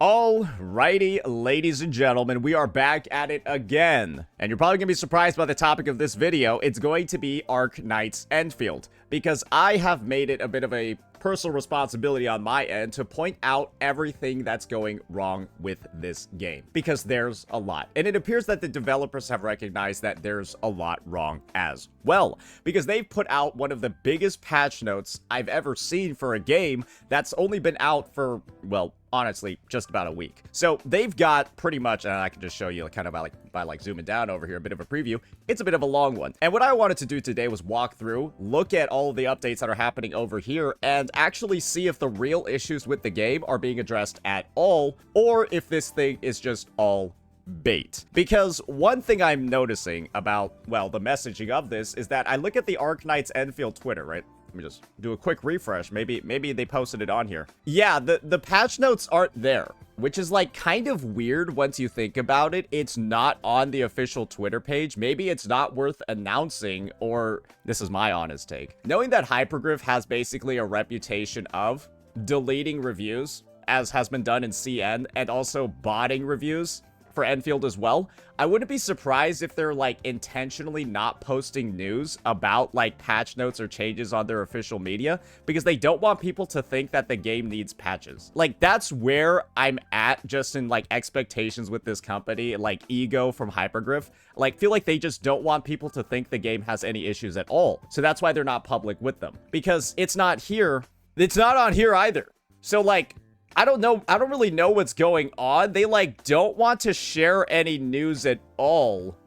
Alrighty, ladies and gentlemen, we are back at it again. And you're probably going to be surprised by the topic of this video. It's going to be Arknights Endfield, because I have made it a bit of a personal responsibility on my end to point out everything that's going wrong with this game, because there's a lot. And it appears that the developers have recognized that there's a lot wrong as well, because they've put out one of the biggest patch notes I've ever seen for a game that's only been out for, well, honestly, just about a week. So they've got pretty much, and I can just show you kind of by zooming down over here, a bit of a preview. It's a bit of a long one. And what I wanted to do today was walk through, look at all of the updates that are happening over here, and actually see if the real issues with the game are being addressed at all, or if this thing is just all bait. Because one thing I'm noticing about, well, the messaging of this is that I look at the Arknights Endfield Twitter, right? Let me just do a quick refresh. Maybe they posted it on here. Yeah, the patch notes aren't there, which is like kind of weird once you think about it. It's not on the official Twitter page. Maybe it's not worth announcing, or this is my honest take. Knowing that Hypergryph has basically a reputation of deleting reviews, as has been done in CN, and also botting reviews for Endfield as well, I wouldn't be surprised if they're like intentionally not posting news about like patch notes or changes on their official media because they don't want people to think that the game needs patches. Like, that's where I'm at just in like expectations with this company, like ego from Hypergryph. Like, feel like they just don't want people to think the game has any issues at all. So that's why they're not public with them, because it's not here. It's not on here either. So like, I don't know. I don't really know what's going on. They like don't want to share any news at all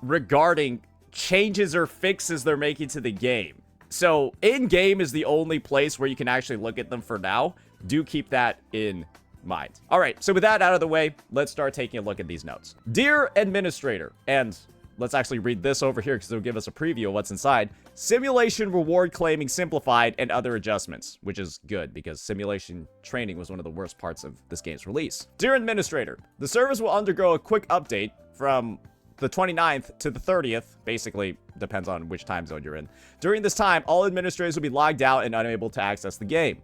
regarding changes or fixes they're making to the game. So in-game is the only place where you can actually look at them for now. Do keep that in mind. All right. So with that out of the way, let's start taking a look at these notes. Dear Administrator, and let's actually read this over here because it'll give us a preview of what's inside. Simulation reward claiming simplified and other adjustments, which is good because simulation training was one of the worst parts of this game's release. Dear Administrator, the service will undergo a quick update from the 29th to the 30th, basically depends on which time zone you're in. During this time, all administrators will be logged out and unable to access the game.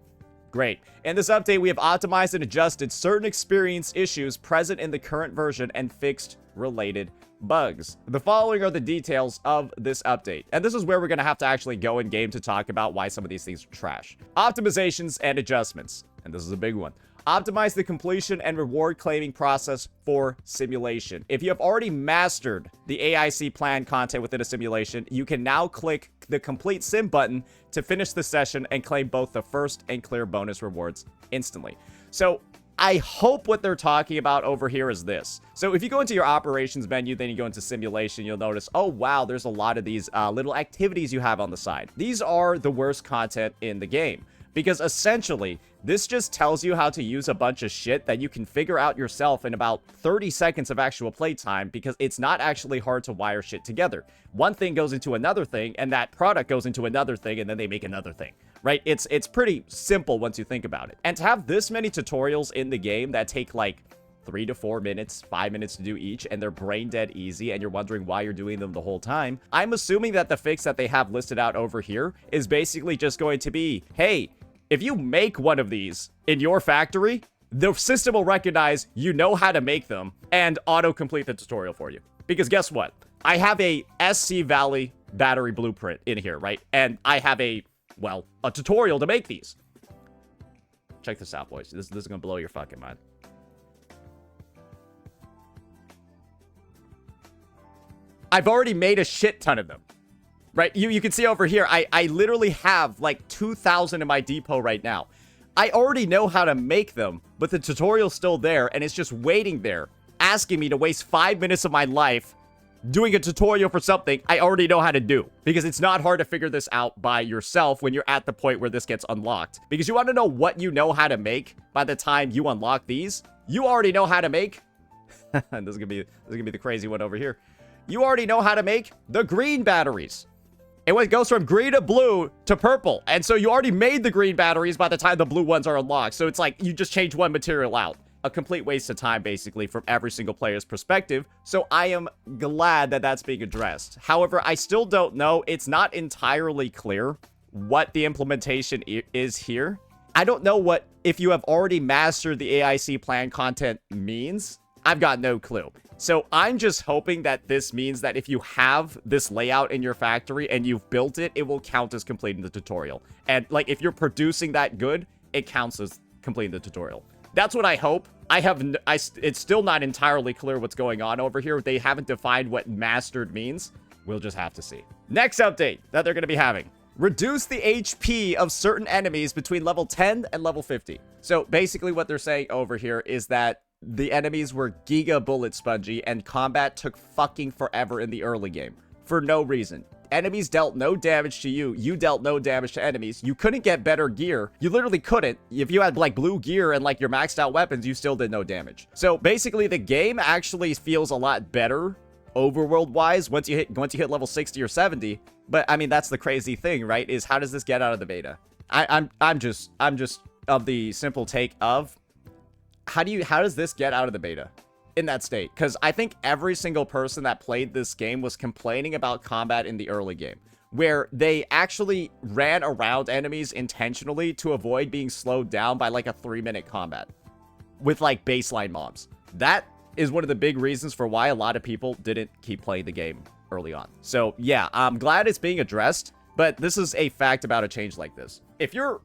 Great. In this update, we have optimized and adjusted certain experience issues present in the current version and fixed related bugs. The following are the details of this update, and this is where we're going to have to actually go in game to talk about why some of these things are trash. Optimizations and adjustments, and this is a big one. Optimize the completion and reward claiming process for simulation. If you have already mastered the AIC plan content within a simulation, you can now click the complete sim button to finish the session and claim both the first and clear bonus rewards instantly. So I hope what they're talking about over here is this. So if you go into your operations menu, then you go into simulation, you'll notice, oh wow, there's a lot of these little activities you have on the side. These are the worst content in the game, because essentially this just tells you how to use a bunch of shit that you can figure out yourself in about 30 seconds of actual playtime, because it's not actually hard to wire shit together. One thing goes into another thing, and that product goes into another thing, and then they make another thing. Right? It's pretty simple once you think about it. And to have this many tutorials in the game that take like 3 to 4 minutes, 5 minutes to do each, and they're brain dead easy, and you're wondering why you're doing them the whole time, I'm assuming that the fix that they have listed out over here is basically just going to be, hey, if you make one of these in your factory, the system will recognize you know how to make them and auto-complete the tutorial for you. Because guess what? I have a SC Valley battery blueprint in here, right? And I have a tutorial to make these. Check this out, boys. This is gonna blow your fucking mind. I've already made a shit ton of them, right? You can see over here, I literally have like 2,000 in my depot right now. I already know how to make them, but the tutorial's still there, and it's just waiting there, asking me to waste 5 minutes of my life doing a tutorial for something I already know how to do, because it's not hard to figure this out by yourself when you're at the point where this gets unlocked. Because you want to know what you know how to make by the time you unlock these? You already know how to make this is gonna be the crazy one over here. You already know how to make the green batteries. It goes from green to blue to purple, and so you already made the green batteries by the time the blue ones are unlocked. So it's like you just change one material out. A complete waste of time, basically, from every single player's perspective. So I am glad that that's being addressed. However, I still don't know. It's not entirely clear what the implementation is here. I don't know what, if you have already mastered the AIC plan content means. I've got no clue. So I'm just hoping that this means that if you have this layout in your factory and you've built it, it will count as completing the tutorial. And like, if you're producing that good, it counts as completing the tutorial. That's what I hope. It's still not entirely clear what's going on over here. They haven't defined what mastered means. We'll just have to see. Next update that they're going to be having. Reduce the HP of certain enemies between level 10 and level 50. So basically what they're saying over here is that the enemies were giga bullet spongy and combat took fucking forever in the early game. For no reason. Enemies dealt no damage to you. You dealt no damage to enemies. You couldn't get better gear. You literally couldn't. If you had like blue gear and like your maxed out weapons, you still did no damage. So basically the game actually feels a lot better overworld wise once you hit level 60 or 70. But I mean, that's the crazy thing, right? Is how does this get out of the beta? I'm just of the simple take of how does this get out of the beta in that state? Because I think every single person that played this game was complaining about combat in the early game, where they actually ran around enemies intentionally to avoid being slowed down by like a 3-minute combat with like baseline mobs. That is one of the big reasons for why a lot of people didn't keep playing the game early on. So yeah, I'm glad it's being addressed, but this is a fact about a change like this. If you're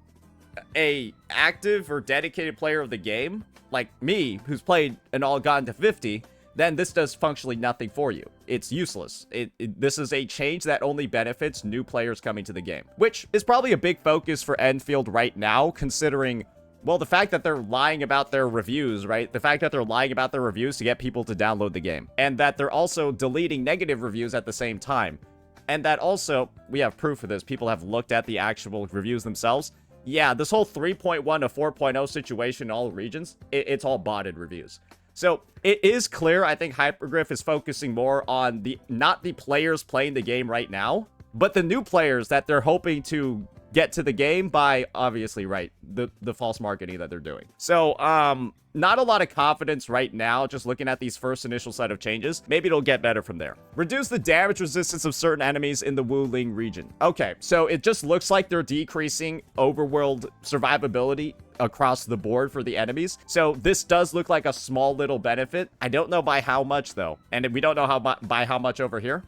a active or dedicated player of the game, like me, who's played and all gotten to 50, then this does functionally nothing for you. It's useless. This is a change that only benefits new players coming to the game, which is probably a big focus for Endfield right now, considering, well, the fact that they're lying about their reviews, right? The fact that they're lying about their reviews to get people to download the game, and that they're also deleting negative reviews at the same time. And that also, we have proof of this. People have looked at the actual reviews themselves. Yeah, this whole 3.1 to 4.0 situation in all regions, it's all botted reviews. So it is clear, I think Hypergryph is focusing more on not the players playing the game right now, but the new players that they're hoping to get to the game by, obviously, right, the false marketing that they're doing. So, not a lot of confidence right now, just looking at these first initial set of changes. Maybe it'll get better from there. Reduce the damage resistance of certain enemies in the Wuling region. Okay, so it just looks like they're decreasing overworld survivability across the board for the enemies. So this does look like a small little benefit. I don't know by how much, though. And we don't know by how much over here.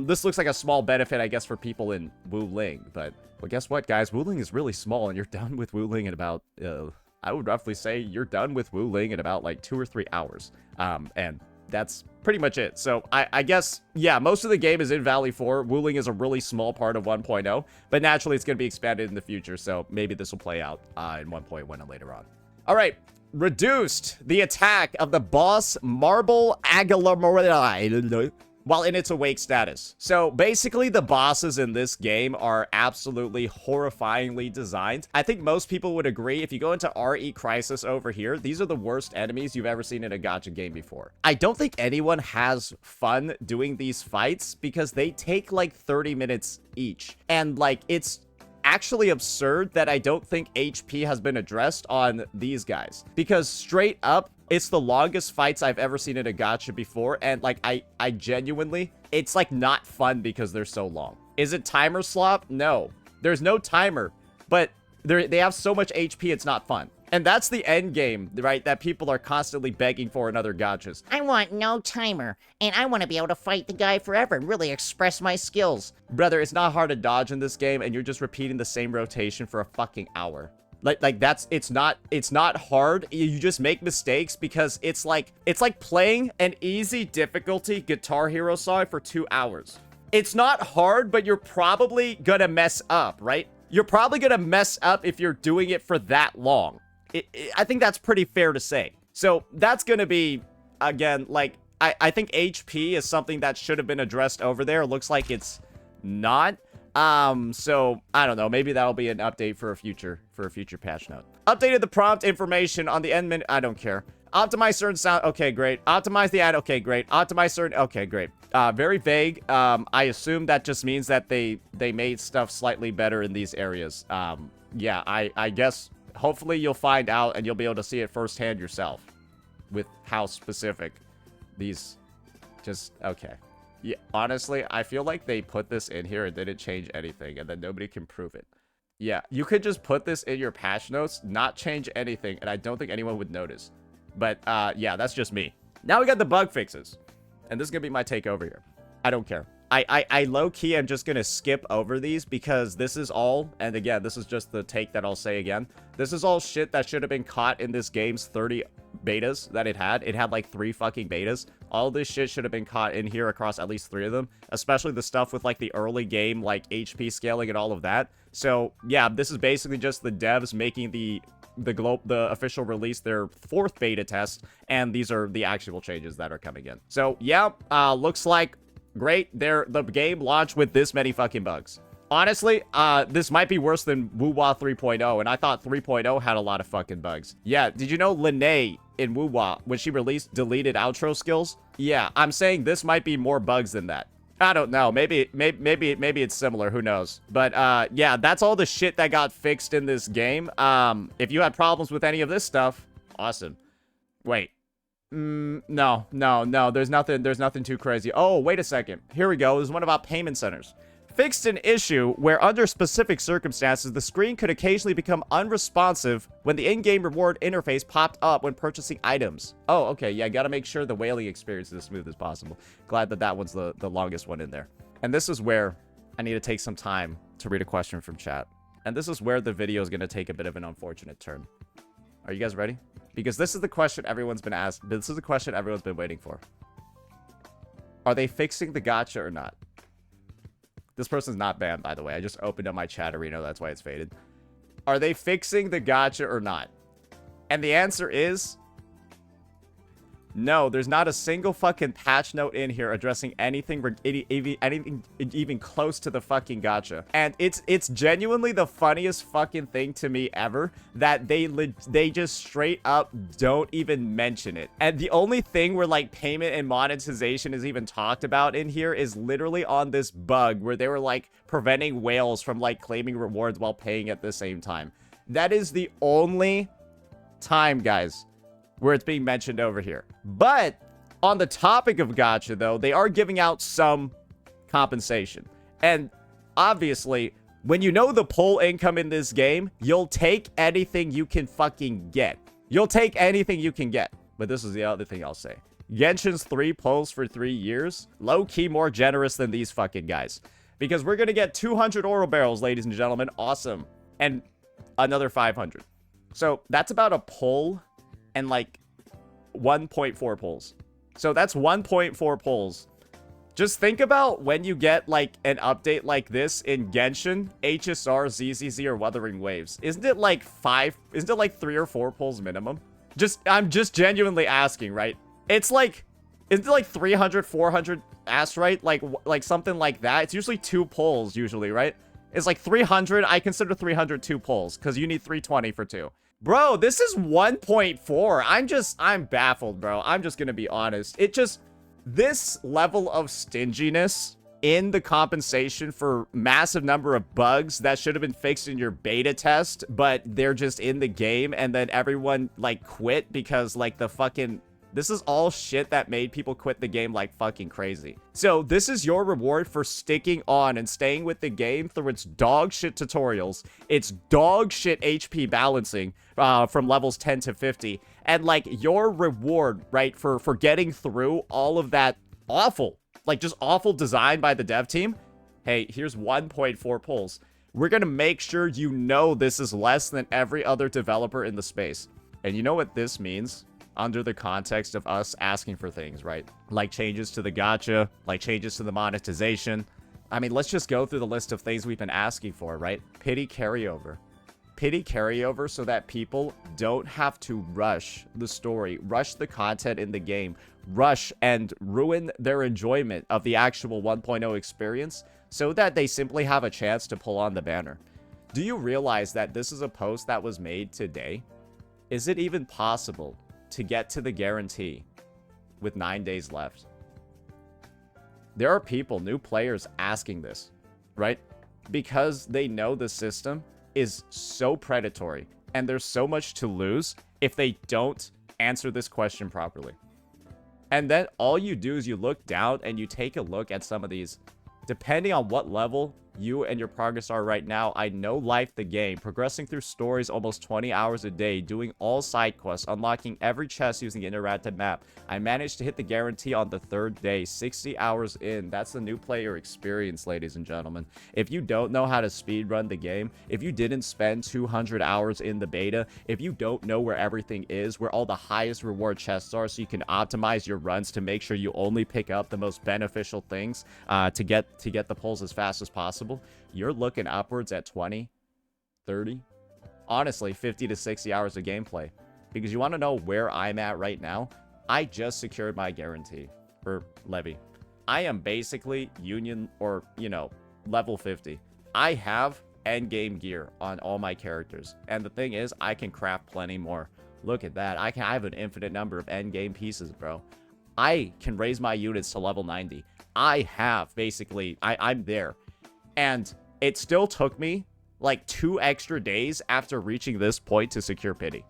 This looks like a small benefit, I guess, for people in Wuling. But, well, guess what, guys? Wuling is really small, and you're done with Wuling in about... I would roughly say you're done with Wuling in about like 2 or 3 hours. And that's pretty much it. So I guess, yeah, most of the game is in Valley 4. Wuling is a really small part of 1.0, but naturally it's going to be expanded in the future. So maybe this will play out in 1.1 and later on. All right. Reduced the attack of the boss Marble Agglomerate while in its awake status. So basically the bosses in this game are absolutely horrifyingly designed. I think most people would agree. If you go into RE Crisis over here, these are the worst enemies you've ever seen in a gacha game before. I don't think anyone has fun doing these fights because they take like 30 minutes each. And like, it's actually absurd that I don't think HP has been addressed on these guys, because straight up, it's the longest fights I've ever seen in a gacha before, and like I genuinely, it's like not fun because they're so long. Is it timer slop? No, there's no timer, but they have so much HP, it's not fun. And that's the end game, right, that people are constantly begging for in other gachas. I want no timer, and I want to be able to fight the guy forever and really express my skills. Brother, it's not hard to dodge in this game, and you're just repeating the same rotation for a fucking hour. Like that's, it's not hard. You just make mistakes because it's like playing an easy difficulty Guitar Hero song for 2 hours. It's not hard, but you're probably gonna mess up, right? You're probably gonna mess up if you're doing it for that long. I think that's pretty fair to say. So that's gonna be, again, like, I think HP is something that should have been addressed over there. It looks like it's not. So I don't know, maybe that'll be an update for a future patch note. Updated the prompt information on the end menu. I don't care. Optimize certain sound. Okay, great. Optimize the ad. Okay, great. Optimize certain. Okay, great. Very vague. I assume that just means that they made stuff slightly better in these areas. Yeah, I guess hopefully you'll find out and you'll be able to see it firsthand yourself with how specific these just, okay. Yeah, honestly, I feel like they put this in here and didn't change anything, and then nobody can prove it. Yeah, you could just put this in your patch notes, not change anything, and I don't think anyone would notice. But, yeah, that's just me. Now we got the bug fixes. And this is going to be my take over here. I don't care. I low-key am just going to skip over these because this is all, and again, this is just the take that I'll say again. This is all shit that should have been caught in this game's 30 betas that it had. It had like 3 fucking betas. All this shit should have been caught in here across at least 3 of them, especially the stuff with like the early game, like HP scaling and all of that. So yeah, this is basically just the devs making the official release their 4th beta test, and these are the actual changes that are coming in. So yeah, looks like great. The game launched with this many fucking bugs. Honestly, this might be worse than Wuwa 3.0, and I thought 3.0 had a lot of fucking bugs. Yeah, did you know Lene in Wuwa, when she released deleted outro skills? Yeah, I'm saying this might be more bugs than that. I don't know. Maybe it's similar. Who knows? But yeah, that's all the shit that got fixed in this game. If you had problems with any of this stuff, awesome. Wait. No. There's nothing too crazy. Oh, wait a second. Here we go. There's one about payment centers. Fixed an issue where under specific circumstances, the screen could occasionally become unresponsive when the in-game reward interface popped up when purchasing items. Oh, okay. Yeah, gotta make sure the whaling experience is as smooth as possible. Glad that one's the longest one in there. And this is where I need to take some time to read a question from chat. And this is where the video is going to take a bit of an unfortunate turn. Are you guys ready? Because this is the question everyone's been asked. This is the question everyone's been waiting for. Are they fixing the gacha or not? This person's not banned, by the way. I just opened up my chat arena. That's why it's faded. Are they fixing the gacha or not? And the answer is no. There's not a single fucking patch note in here addressing anything even close to the fucking gacha. And it's genuinely the funniest fucking thing to me ever that they just straight up don't even mention it. And the only thing where like payment and monetization is even talked about in here is literally on this bug where they were like preventing whales from like claiming rewards while paying at the same time. That is the only time, guys, where it's being mentioned over here. But on the topic of gacha, though, they are giving out some compensation. And obviously, when you know the pull income in this game, you'll take anything you can fucking get. You'll take anything you can get. But this is the other thing I'll say. Genshin's 3 pulls for 3 years, low-key more generous than these fucking guys. Because we're gonna get 200 oro barrels, ladies and gentlemen. Awesome. And another 500. So that's about a pull and like 1.4 pulls. So that's 1.4 pulls. Just think about when you get like an update like this in Genshin, HSR, ZZZ, or Wuthering Waves. Isn't it like 3 or 4 pulls minimum? I'm just genuinely asking, right? It's like, isn't it like 300, 400 right? Like something like that. It's usually 2 pulls usually, right? It's like 300. I consider 300 2 pulls because you need 320 for 2. Bro, this is 1.4. I'm baffled, bro. I'm just gonna be honest. This level of stinginess in the compensation for massive number of bugs that should have been fixed in your beta test, but they're just in the game, and then everyone, like, quit because, like, this is all shit that made people quit the game like fucking crazy. So this is your reward for sticking on and staying with the game through its dog shit tutorials, its dog shit HP balancing from levels 10 to 50, and like your reward, right, for getting through all of that awful, like just awful design by the dev team. Hey, here's 1.4 pulls. We're gonna make sure you know this is less than every other developer in the space. And you know what this means? Under the context of us asking for things, right? Like changes to the gacha, like changes to the monetization. I mean, let's just go through the list of things we've been asking for, right? Pity carryover. Pity carryover so that people don't have to rush the story, rush the content in the game, rush and ruin their enjoyment of the actual 1.0 experience so that they simply have a chance to pull on the banner. Do you realize that this is a post that was made today? Is it even possible to get to the guarantee with 9 days left? There are people, new players, asking this, right? Because they know the system is so predatory and there's so much to lose if they don't answer this question properly. And then all you do is you look down and you take a look at some of these. Depending on what level you and your progress are right now, I know life the game, progressing through stories almost 20 hours a day, doing all side quests, unlocking every chest using the interactive map. I managed to hit the guarantee on the 3rd day, 60 hours in. That's the new player experience, ladies and gentlemen. If you don't know how to speedrun the game, if you didn't spend 200 hours in the beta, if you don't know where everything is, where all the highest reward chests are, so you can optimize your runs to make sure you only pick up the most beneficial things to get the pulls as fast as possible, you're looking upwards at 20, 30, honestly 50 to 60 hours of gameplay. Because you want to know where I'm at right now? I just secured my guarantee for Levy. I am basically union, or level 50. I have endgame gear on all my characters, and the thing is, I can craft plenty more. Look at that. I have an infinite number of endgame pieces, bro. I can raise my units to level 90. I have basically, I'm there. And it still took me like 2 extra days after reaching this point to secure pity.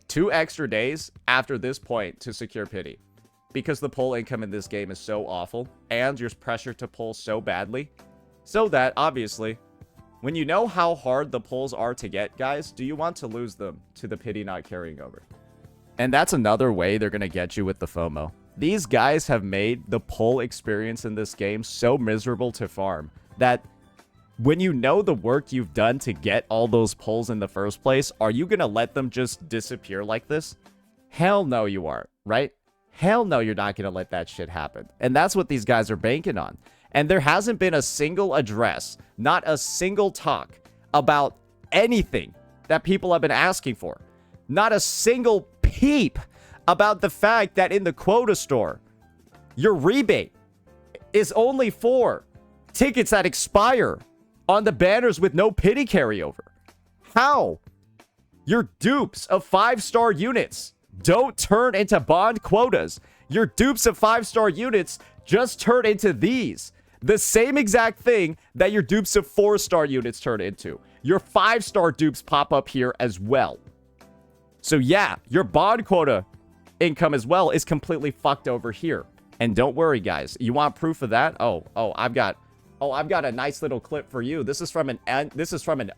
2 extra days after this point to secure pity. Because the pull income in this game is so awful, and you're pressured to pull so badly, so that, obviously, when you know how hard the pulls are to get, guys, do you want to lose them to the pity not carrying over? And that's another way they're going to get you with the FOMO. These guys have made the pull experience in this game so miserable to farm that when you know the work you've done to get all those pulls in the first place, are you going to let them just disappear like this? Hell no, you aren't, right? Hell no, you're not going to let that shit happen. And that's what these guys are banking on. And there hasn't been a single address, not a single talk about anything that people have been asking for. Not a single peep about the fact that in the quota store, your rebate is only for tickets that expire on the banners with no pity carryover. How? Your dupes of 5-star units don't turn into bond quotas. Your dupes of 5-star units just turn into these. The same exact thing that your dupes of 4-star units turn into. Your 5-star dupes pop up here as well. So yeah, your bond quota income as well is completely fucked over here. And don't worry, guys. You want proof of that? I've got a nice little clip for you. This is from an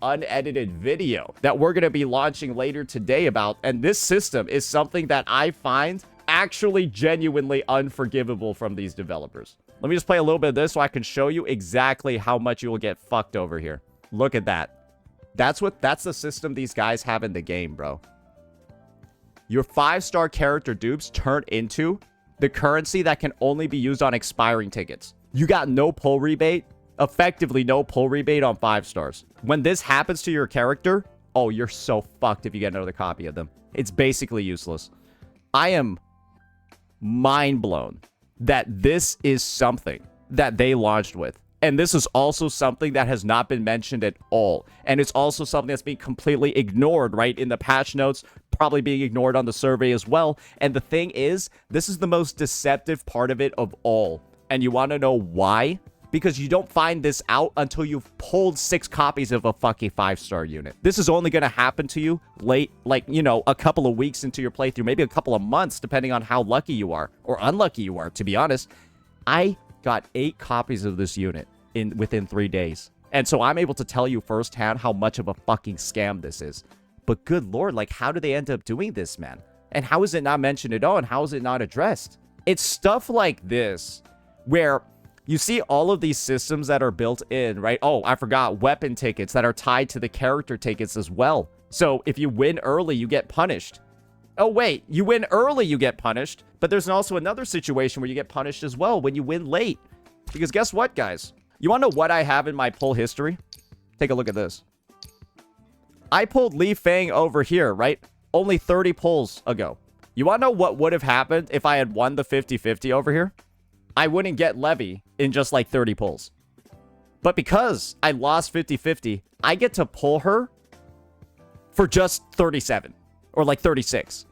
unedited video that we're going to be launching later today about. And this system is something that I find actually genuinely unforgivable from these developers. Let me just play a little bit of this so I can show you exactly how much you will get fucked over here. Look at that. That's the system these guys have in the game, bro. Your 5-star character dupes turn into the currency that can only be used on expiring tickets. You got no pull rebate, effectively no pull rebate on 5 stars. When this happens to your character, oh, you're so fucked if you get another copy of them. It's basically useless. I am mind blown that this is something that they launched with. And this is also something that has not been mentioned at all. And it's also something that's being completely ignored, right, in the patch notes, probably being ignored on the survey as well. And the thing is, this is the most deceptive part of it of all. And you want to know why? Because you don't find this out until you've pulled 6 copies of a fucking 5-star unit. This is only going to happen to you late, like, a couple of weeks into your playthrough, maybe a couple of months, depending on how lucky you are, or unlucky you are, to be honest. I got 8 copies of this unit within 3 days. And so I'm able to tell you firsthand how much of a fucking scam this is. But good lord, like, how do they end up doing this, man? And how is it not mentioned at all? And how is it not addressed? It's stuff like this, where you see all of these systems that are built in, right? Oh, I forgot, weapon tickets that are tied to the character tickets as well. So if you win early, you get punished. Oh, wait, you win early, you get punished. But there's also another situation where you get punished as well when you win late. Because guess what, guys? You want to know what I have in my pull history? Take a look at this. I pulled Li Fang over here, right? Only 30 pulls ago. You want to know what would have happened if I had won the 50-50 over here? I wouldn't get Levy in just like 30 pulls. But because I lost 50-50, I get to pull her for just 37 or like 36.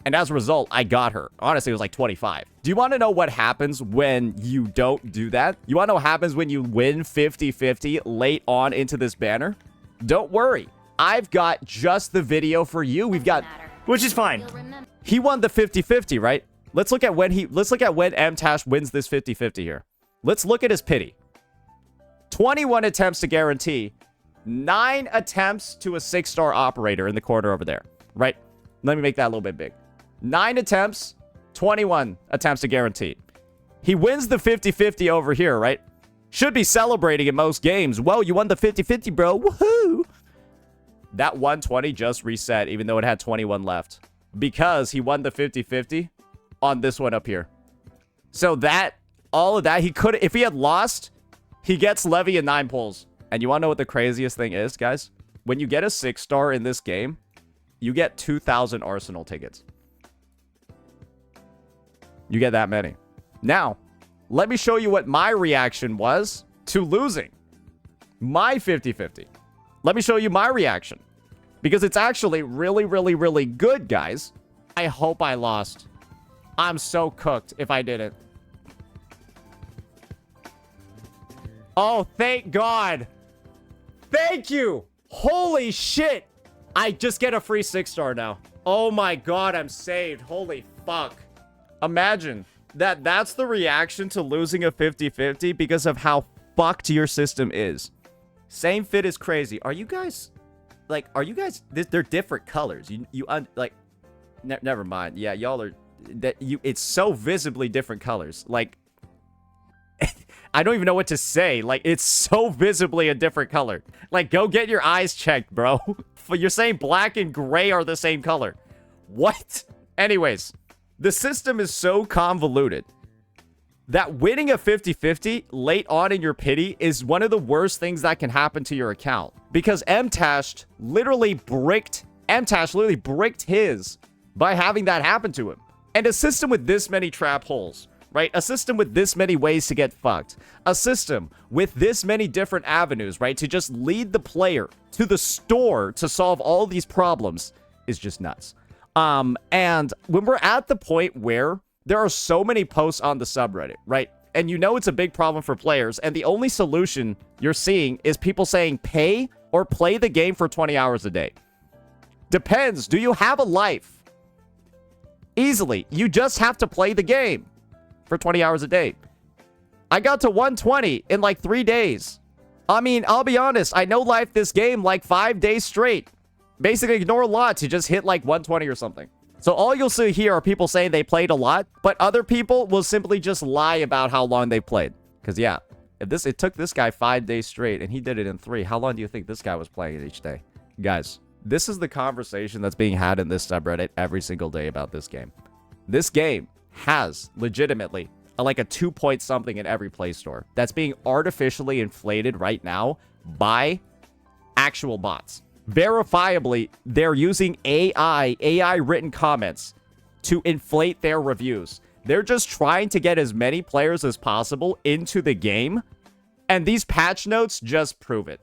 And as a result, I got her. Honestly, it was like 25. Do you want to know what happens when you don't do that? You want to know what happens when you win 50-50 late on into this banner? Don't worry. I've got just the video for you. We've got... Which is fine. He won the 50-50, right? Let's look at when M-Tash wins this 50-50 here. Let's look at his pity. 21 attempts to guarantee, 9 attempts to a 6-star operator in the corner over there, right? Let me make that a little bit big. 9 attempts, 21 attempts to guarantee. He wins the 50-50 over here, right? Should be celebrating in most games. Whoa, you won the 50-50, bro. Woohoo! That 120 just reset, even though it had 21 left. Because he won the 50-50 on this one up here. So that, all of that, he could, if he had lost, he gets Levy and 9 pulls. And you want to know what the craziest thing is, guys? When you get a 6-star in this game, you get 2,000 Arsenal tickets. You get that many. Now, let me show you what my reaction was to losing my 50-50. Let me show you my reaction. Because it's actually really, really, really good, guys. I hope I lost. I'm so cooked if I didn't. Oh, thank God. Thank you. Holy shit. I just get a free 6-star now. Oh my God, I'm saved. Holy fuck. Imagine that that's the reaction to losing a 50-50 because of how fucked your system is. Same fit is crazy. Are you guys... Like, are you guys... They're different colors. Never mind. Yeah, y'all are... It's so visibly different colors. Like... I don't even know what to say. Like, it's so visibly a different color. Like, go get your eyes checked, bro. You're saying black and gray are the same color. What? Anyways, the system is so convoluted that winning a 50-50 late on in your pity is one of the worst things that can happen to your account. Because Mtash literally bricked his by having that happen to him. And a system with this many trap holes, right? A system with this many ways to get fucked. A system with this many different avenues, right? To just lead the player to the store to solve all these problems is just nuts. And when we're at the point where there are so many posts on the subreddit, right? And you know it's a big problem for players, and the only solution you're seeing is people saying pay or play the game for 20 hours a day. Depends. Do you have a life? Easily. You just have to play the game for 20 hours a day. I got to 120 in like 3 days. I mean, I'll be honest. I no life this game like 5 days straight. Basically ignore a lot to just hit like 120 or something. So all you'll see here are people saying they played a lot, but other people will simply just lie about how long they played. Because yeah, if it took this guy 5 days straight and he did it in 3, how long do you think this guy was playing it each day? Guys, this is the conversation that's being had in this subreddit every single day about this game. This game has legitimately like a 2 point something in every Play Store that's being artificially inflated right now by actual bots. Verifiably, they're using AI written comments to inflate their reviews. They're just trying to get as many players as possible into the game, and these patch notes just prove it.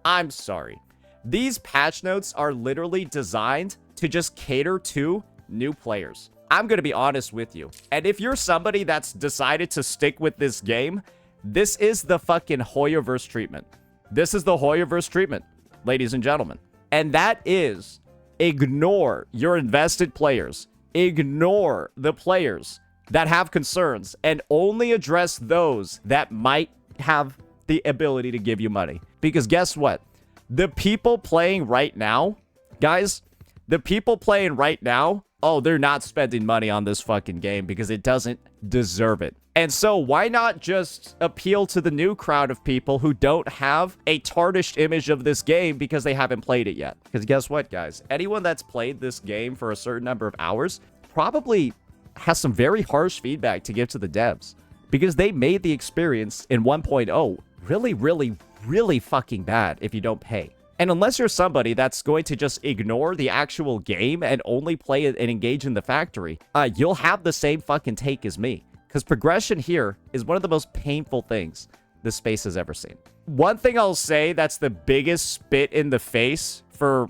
I'm sorry. These patch notes are literally designed to just cater to new players. I'm going to be honest with you. And if you're somebody that's decided to stick with this game, this is the fucking Hoyoverse treatment. This is the Hoyoverse treatment, ladies and gentlemen. And that is ignore your invested players. Ignore the players that have concerns and only address those that might have the ability to give you money. Because guess what? The people playing right now, guys, the people playing right now, oh, they're not spending money on this fucking game because it doesn't deserve it. And so why not just appeal to the new crowd of people who don't have a tarnished image of this game because they haven't played it yet? Because guess what, guys? Anyone that's played this game for a certain number of hours probably has some very harsh feedback to give to the devs because they made the experience in 1.0 really, really, really fucking bad if you don't pay. And unless you're somebody that's going to just ignore the actual game and only play it and engage in the factory, you'll have the same fucking take as me. Because progression here is one of the most painful things this space has ever seen. One thing I'll say that's the biggest spit in the face for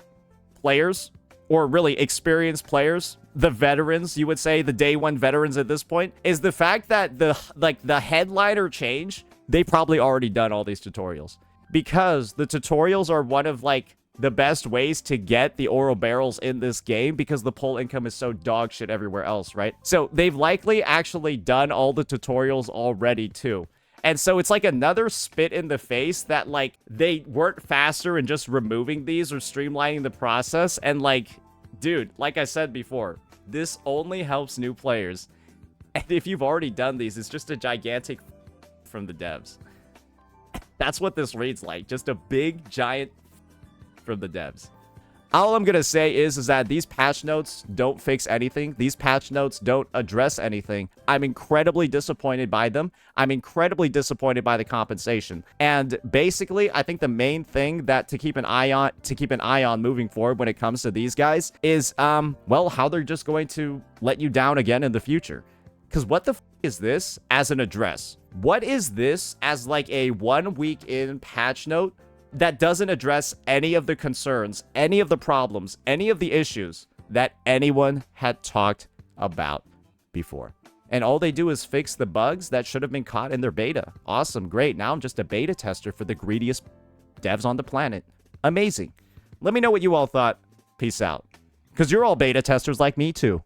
players, or really experienced players, the veterans, you would say, the day one veterans at this point, is the fact that the headliner change, they probably already done all these tutorials. Because the tutorials are one of, like, the best ways to get the oro barrels in this game because the pull income is so dog shit everywhere else, right? So they've likely actually done all the tutorials already, too. And so it's like another spit in the face that, like, they weren't faster in just removing these or streamlining the process. And, like, dude, like I said before, this only helps new players. And if you've already done these, it's just a gigantic from the devs. That's what this reads like. Just a big, giant from the devs. All I'm going to say is that these patch notes don't fix anything. These patch notes don't address anything. I'm incredibly disappointed by them. I'm incredibly disappointed by the compensation. And basically, I think the main thing that to keep an eye on moving forward when it comes to these guys is, well, how they're just going to let you down again in the future. Because what the f is this as an address? What is this as like a 1 week in patch note that doesn't address any of the concerns, any of the problems, any of the issues that anyone had talked about before? And all they do is fix the bugs that should have been caught in their beta. Awesome, great. Now I'm just a beta tester for the greediest devs on the planet. Amazing. Let me know what you all thought. Peace out. Because you're all beta testers like me too.